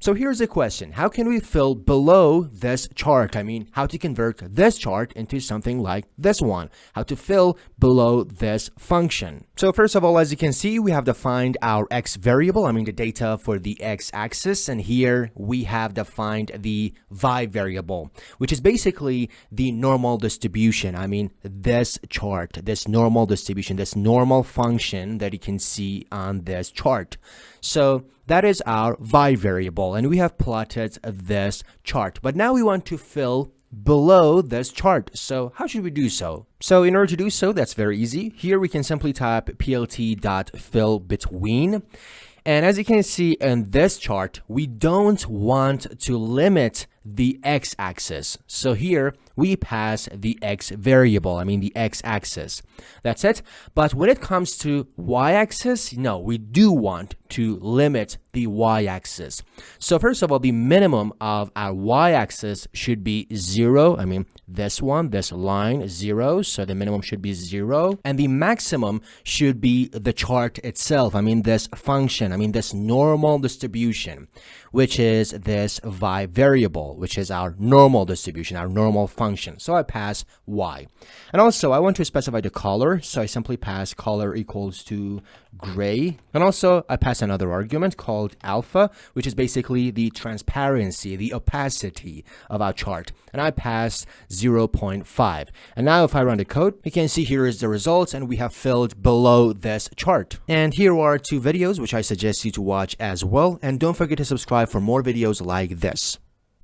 So here's a question. How can we fill below this chart? I mean, how to convert this chart into something like this one? How to fill below this function? So first of all, as you can see, we have defined our x variable, I mean the data for the x-axis, and here we have defined the y variable, which is basically the normal distribution. I mean, this chart, this normal distribution, this normal function that you can see on this chart. So that is our y variable, and we have plotted this chart. But now we want to fill below this chart. So how should we do so? So in order to do so, that's very easy. Here we can simply type plt.fillBetween. And as you can see in this chart, we don't want to limit the x-axis. So here we pass the x variable, I mean the x-axis. That's it. But when it comes to y-axis, no, we do want to limit the y-axis. So first of all, the minimum of our y-axis should be 0. I mean, this one, this line, 0. So the minimum should be 0. And the maximum should be the chart itself. I mean, this function, I mean, this normal distribution, which is this y variable, which is our normal distribution, our normal function. So I pass y. And also, I want to specify the color. So I simply pass color equals to gray. And also, I pass another argument called alpha, which is basically the transparency, the opacity of our chart. And I pass 0.5. And now if I run the code, you can see here is the results, and we have filled below this chart. And here are 2 videos which I suggest you to watch as well. And don't forget to subscribe for more videos like this.